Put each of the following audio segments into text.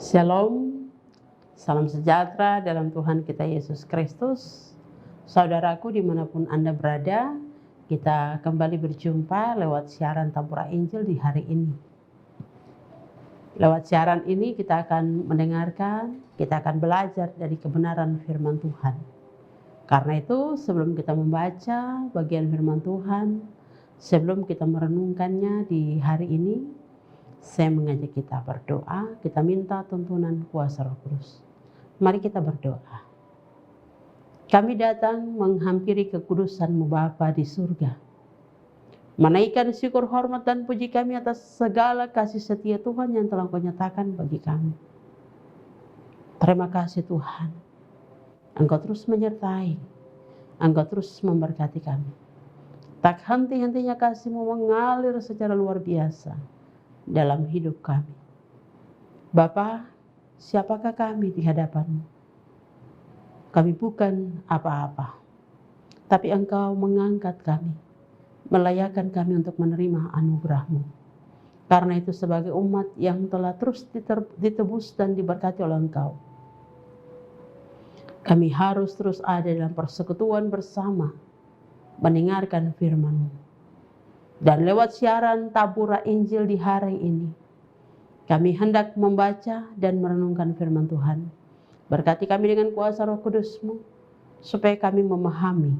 Shalom, salam sejahtera dalam Tuhan kita Yesus Kristus. Saudaraku dimanapun Anda berada, kita kembali berjumpa lewat siaran Tabura Injil di hari ini. Lewat siaran ini kita akan mendengarkan, kita akan belajar dari kebenaran firman Tuhan. Karena itu sebelum kita membaca bagian firman Tuhan, sebelum kita merenungkannya di hari ini, saya mengajak kita berdoa, kita minta tuntunan kuasa Roh Kudus. Mari kita berdoa. Kami datang menghampiri kekudusan-Mu Bapa di surga. Menaikkan syukur, hormat, dan puji kami atas segala kasih setia Tuhan yang telah Kau nyatakan bagi kami. Terima kasih Tuhan. Engkau terus menyertai, Engkau terus memberkati kami. Tak henti-hentinya kasih-Mu mengalir secara luar biasa dalam hidup kami. Bapa, siapakah kami di hadapan-Mu? Kami bukan apa-apa, tapi Engkau mengangkat kami, melayakkan kami untuk menerima anugerah-Mu. Karena itu sebagai umat yang telah terus ditebus dan diberkati oleh Engkau, kami harus terus ada dalam persekutuan bersama, mendengarkan firman-Mu. Dan lewat siaran Tabura Injil di hari ini, kami hendak membaca dan merenungkan firman Tuhan. Berkati kami dengan kuasa Roh Kudus-Mu, supaya kami memahami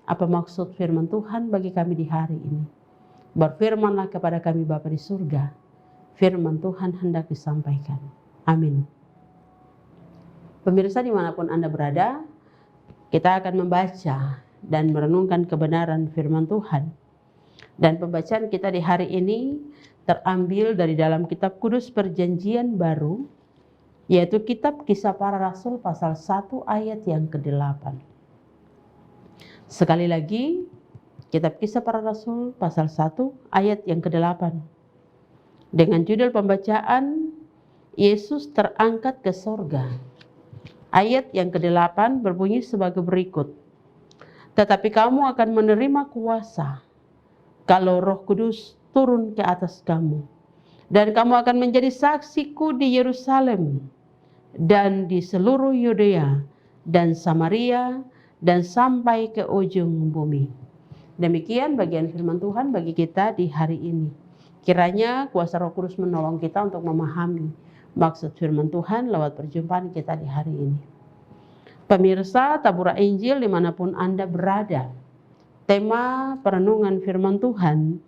apa maksud firman Tuhan bagi kami di hari ini. Berfirmanlah kepada kami Bapa di surga, firman Tuhan hendak disampaikan. Amin. Pemirsa dimanapun Anda berada, kita akan membaca dan merenungkan kebenaran firman Tuhan. Dan pembacaan kita di hari ini terambil dari dalam kitab kudus perjanjian baru, yaitu kitab Kisah Para Rasul pasal 1 ayat yang ke-8. Sekali lagi, kitab Kisah Para Rasul pasal 1 ayat yang ke-8. Dengan judul pembacaan, Yesus terangkat ke sorga. Ayat yang ke-8 berbunyi sebagai berikut. Tetapi kamu akan menerima kuasa kalau Roh Kudus turun ke atas kamu. Dan kamu akan menjadi saksiku di Yerusalem dan di seluruh Yudea dan Samaria dan sampai ke ujung bumi. Demikian bagian firman Tuhan bagi kita di hari ini. Kiranya kuasa Roh Kudus menolong kita untuk memahami maksud firman Tuhan lewat perjumpaan kita di hari ini. Pemirsa Tabura Injil dimanapun Anda berada, tema perenungan firman Tuhan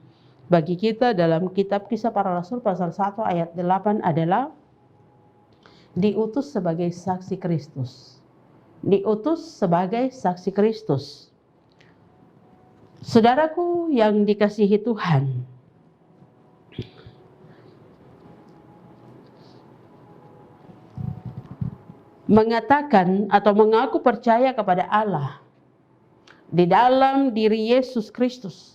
bagi kita dalam kitab Kisah Para Rasul pasal 1 ayat 8 adalah diutus sebagai saksi Kristus. Diutus sebagai saksi Kristus. Saudaraku yang dikasihi Tuhan, mengatakan atau mengaku percaya kepada Allah di dalam diri Yesus Kristus,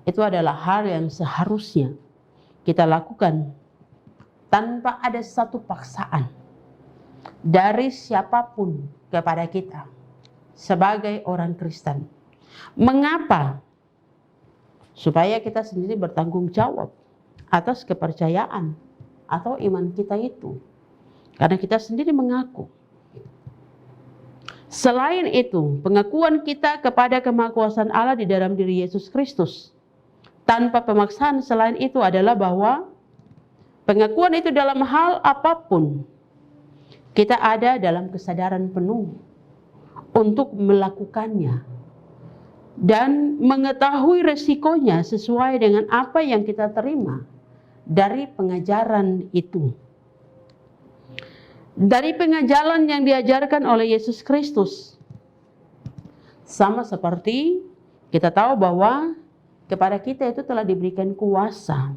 itu adalah hal yang seharusnya kita lakukan tanpa ada satu paksaan dari siapapun kepada kita sebagai orang Kristen. Mengapa? Supaya kita sendiri bertanggung jawab atas kepercayaan atau iman kita itu. Karena kita sendiri mengaku. Selain itu, pengakuan kita kepada kemahakuasaan Allah di dalam diri Yesus Kristus tanpa pemaksaan selain itu adalah bahwa pengakuan itu dalam hal apapun kita ada dalam kesadaran penuh untuk melakukannya dan mengetahui resikonya sesuai dengan apa yang kita terima dari pengajaran itu. Dari pengajaran yang diajarkan oleh Yesus Kristus. Sama seperti kita tahu bahwa kepada kita itu telah diberikan kuasa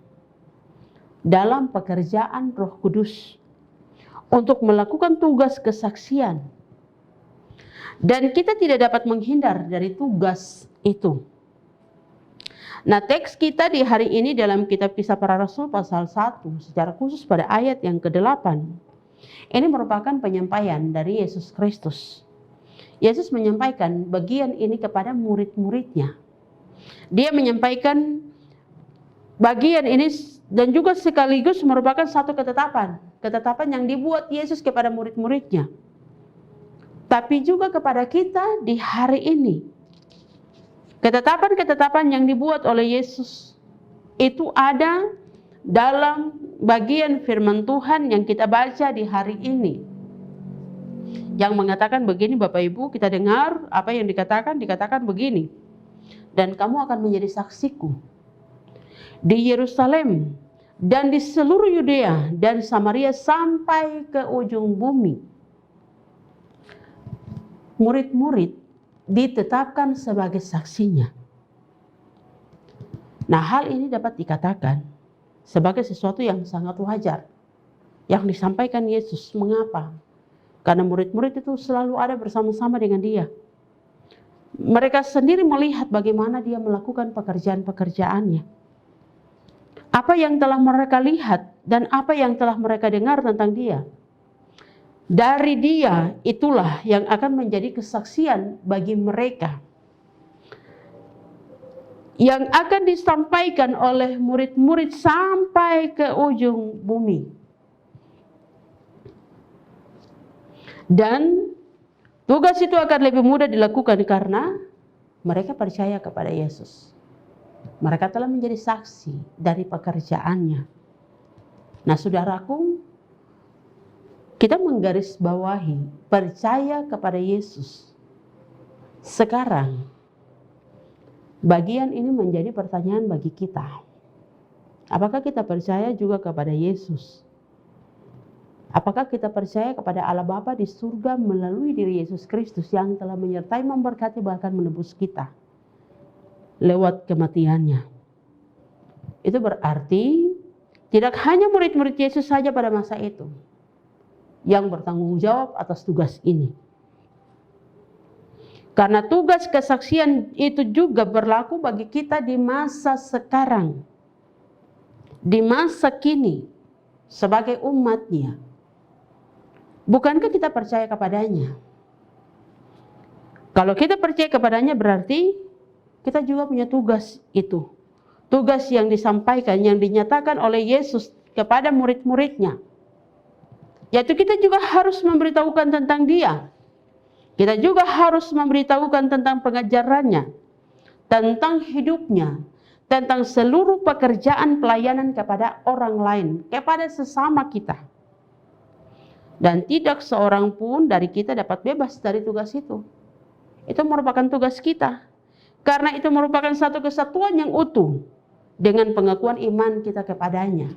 dalam pekerjaan Roh Kudus untuk melakukan tugas kesaksian. Dan kita tidak dapat menghindar dari tugas itu. Nah, teks kita di hari ini dalam kitab Kisah Para Rasul pasal 1 secara khusus pada ayat yang ke-8. Ini merupakan penyampaian dari Yesus Kristus. Yesus menyampaikan bagian ini kepada murid-muridnya. Dia menyampaikan bagian ini dan juga sekaligus merupakan satu ketetapan ketetapan yang dibuat Yesus kepada murid-muridnya, tapi juga kepada kita di hari ini. Ketetapan-ketetapan yang dibuat oleh Yesus itu ada dalam bagian firman Tuhan yang kita baca di hari ini, yang mengatakan begini. Bapak Ibu, kita dengar apa yang dikatakan begini. Dan kamu akan menjadi saksiku di Yerusalem dan di seluruh Yudea dan Samaria sampai ke ujung bumi. Murid-murid ditetapkan sebagai saksinya. Nah, hal ini dapat dikatakan sebagai sesuatu yang sangat wajar yang disampaikan Yesus. Mengapa? Karena murid-murid itu selalu ada bersama-sama dengan dia. Mereka sendiri melihat bagaimana dia melakukan pekerjaan-pekerjaannya. Apa yang telah mereka lihat dan apa yang telah mereka dengar tentang dia. Dari dia itulah yang akan menjadi kesaksian bagi mereka, yang akan disampaikan oleh murid-murid sampai ke ujung bumi. Dan tugas itu akan lebih mudah dilakukan karena mereka percaya kepada Yesus. Mereka telah menjadi saksi dari pekerjaannya. Nah, saudaraku, kita menggarisbawahi percaya kepada Yesus. Sekarang, bagian ini menjadi pertanyaan bagi kita. Apakah kita percaya juga kepada Yesus? Apakah kita percaya kepada Allah Bapa di surga melalui diri Yesus Kristus yang telah menyertai, memberkati, bahkan menebus kita lewat kematiannya? Itu berarti tidak hanya murid-murid Yesus saja pada masa itu yang bertanggung jawab atas tugas ini. Karena tugas kesaksian itu juga berlaku bagi kita di masa sekarang, di masa kini, sebagai umatnya. Bukankah kita percaya kepadanya? Kalau kita percaya kepadanya berarti kita juga punya tugas itu. Tugas yang disampaikan, yang dinyatakan oleh Yesus kepada murid-muridnya. Yaitu kita juga harus memberitahukan tentang dia. Kita juga harus memberitahukan tentang pengajarannya, tentang hidupnya, tentang seluruh pekerjaan pelayanan kepada orang lain, kepada sesama kita. Dan tidak seorang pun dari kita dapat bebas dari tugas itu. Itu merupakan tugas kita. Karena itu merupakan satu kesatuan yang utuh dengan pengakuan iman kita kepadanya.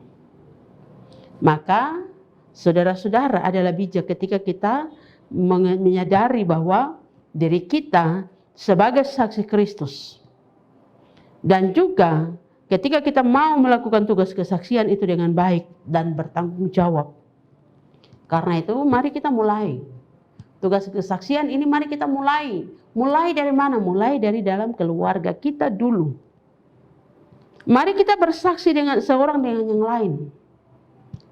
Maka saudara-saudara, adalah bijak ketika kita menyadari bahwa diri kita sebagai saksi Kristus. Dan juga ketika kita mau melakukan tugas kesaksian itu dengan baik dan bertanggung jawab. Karena itu mari kita mulai. Tugas kesaksian ini mari kita mulai. Mulai dari mana? Mulai dari dalam keluarga kita dulu. Mari kita bersaksi dengan seorang dengan yang lain.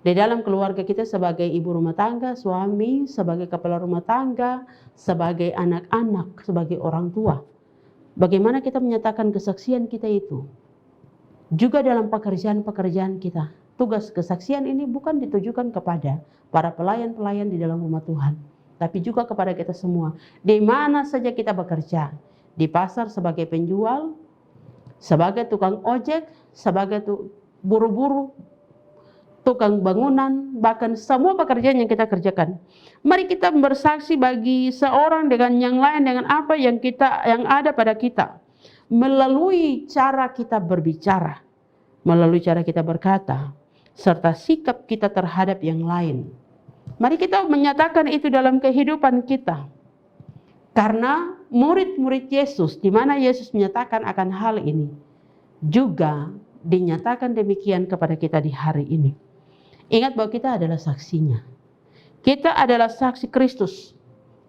Di dalam keluarga kita sebagai ibu rumah tangga, suami, sebagai kepala rumah tangga, sebagai anak-anak, sebagai orang tua. Bagaimana kita menyatakan kesaksian kita itu? Juga dalam pekerjaan-pekerjaan kita. Tugas kesaksian ini bukan ditujukan kepada para pelayan-pelayan di dalam rumah Tuhan, tapi juga kepada kita semua. Di mana saja kita bekerja, di pasar sebagai penjual, sebagai tukang ojek, sebagai buru-buru, tukang bangunan, bahkan semua pekerjaan yang kita kerjakan. Mari kita bersaksi bagi seorang dengan yang lain, dengan apa yang ada pada kita, melalui cara kita berbicara, melalui cara kita berkata, serta sikap kita terhadap yang lain. Mari kita menyatakan itu dalam kehidupan kita. Karena murid-murid Yesus, di mana Yesus menyatakan akan hal ini, juga dinyatakan demikian kepada kita di hari ini. Ingat bahwa kita adalah saksinya. Kita adalah saksi Kristus.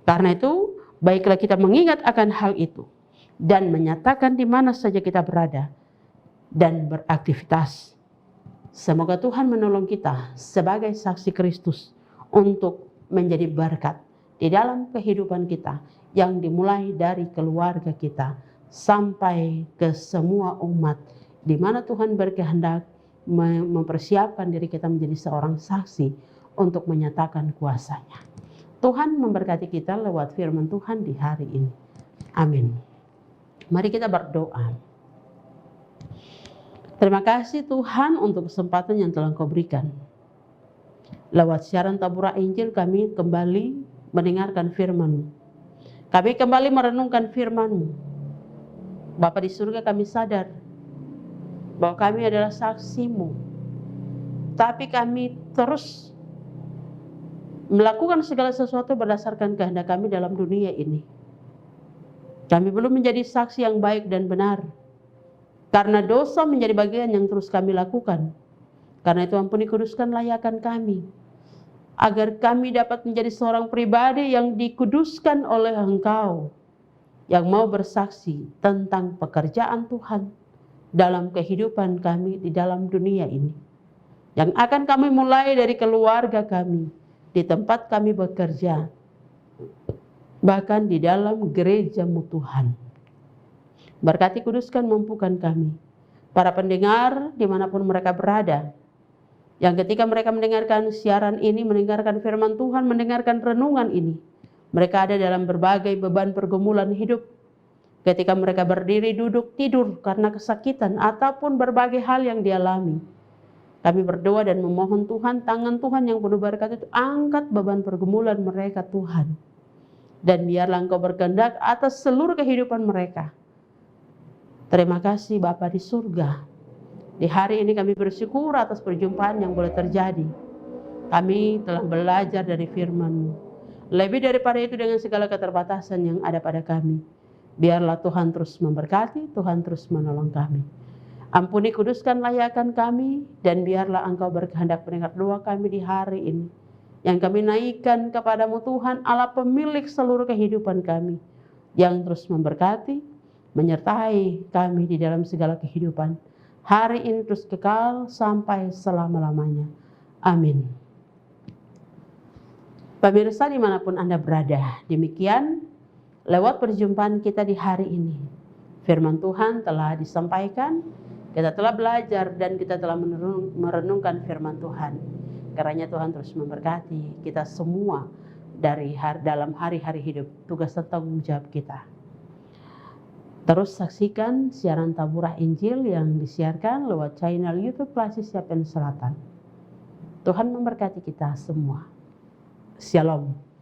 Karena itu, baiklah kita mengingat akan hal itu dan menyatakan di mana saja kita berada dan beraktivitas. Semoga Tuhan menolong kita sebagai saksi Kristus untuk menjadi berkat di dalam kehidupan kita yang dimulai dari keluarga kita sampai ke semua umat, di mana Tuhan berkehendak mempersiapkan diri kita menjadi seorang saksi untuk menyatakan kuasa-Nya. Tuhan memberkati kita lewat firman Tuhan di hari ini. Amin. Mari kita berdoa. Terima kasih Tuhan untuk kesempatan yang telah Engkau berikan. Lewat siaran Tabura Injil kami kembali mendengarkan firman-Mu. Kami kembali merenungkan firman-Mu. Bapa di surga, kami sadar bahwa kami adalah saksi-Mu. Tapi kami terus melakukan segala sesuatu berdasarkan kehendak kami dalam dunia ini. Kami belum menjadi saksi yang baik dan benar. Karena dosa menjadi bagian yang terus kami lakukan. Karena itu ampuni, kuduskan, layakan kami. Agar kami dapat menjadi seorang pribadi yang dikuduskan oleh Engkau. Yang mau bersaksi tentang pekerjaan Tuhan dalam kehidupan kami di dalam dunia ini. Yang akan kami mulai dari keluarga kami, di tempat kami bekerja, bahkan di dalam gereja-Mu Tuhan. Berkati, kuduskan, mampukan kami, para pendengar dimanapun mereka berada, yang ketika mereka mendengarkan siaran ini, mendengarkan firman Tuhan, mendengarkan renungan ini, mereka ada dalam berbagai beban pergumulan hidup. Ketika mereka berdiri, duduk, tidur karena kesakitan ataupun berbagai hal yang dialami, kami berdoa dan memohon Tuhan, tangan Tuhan yang penuh berkat itu angkat beban pergumulan mereka Tuhan. Dan biarlah Engkau berkehendak atas seluruh kehidupan mereka. Terima kasih Bapa di surga. Di hari ini kami bersyukur atas perjumpaan yang boleh terjadi. Kami telah belajar dari firman-Mu. Lebih daripada itu, dengan segala keterbatasan yang ada pada kami, biarlah Tuhan terus memberkati, Tuhan terus menolong kami. Ampuni, kuduskan, layakan kami, dan biarlah Engkau berkehendak mendengar doa kami di hari ini. Yang kami naikkan kepadamu Tuhan, Allah pemilik seluruh kehidupan kami, yang terus memberkati, menyertai kami di dalam segala kehidupan. Hari ini terus kekal sampai selama-lamanya. Amin. Pemirsa dimanapun Anda berada, demikian lewat perjumpaan kita di hari ini. Firman Tuhan telah disampaikan. Kita telah belajar dan kita telah merenungkan firman Tuhan. Karenanya Tuhan terus memberkati kita semua dalam hari-hari hidup, tugas dan tanggung jawab kita. Terus saksikan siaran Tabura Injil yang disiarkan lewat channel YouTube Plasis Yapen Selatan. Tuhan memberkati kita semua. Shalom.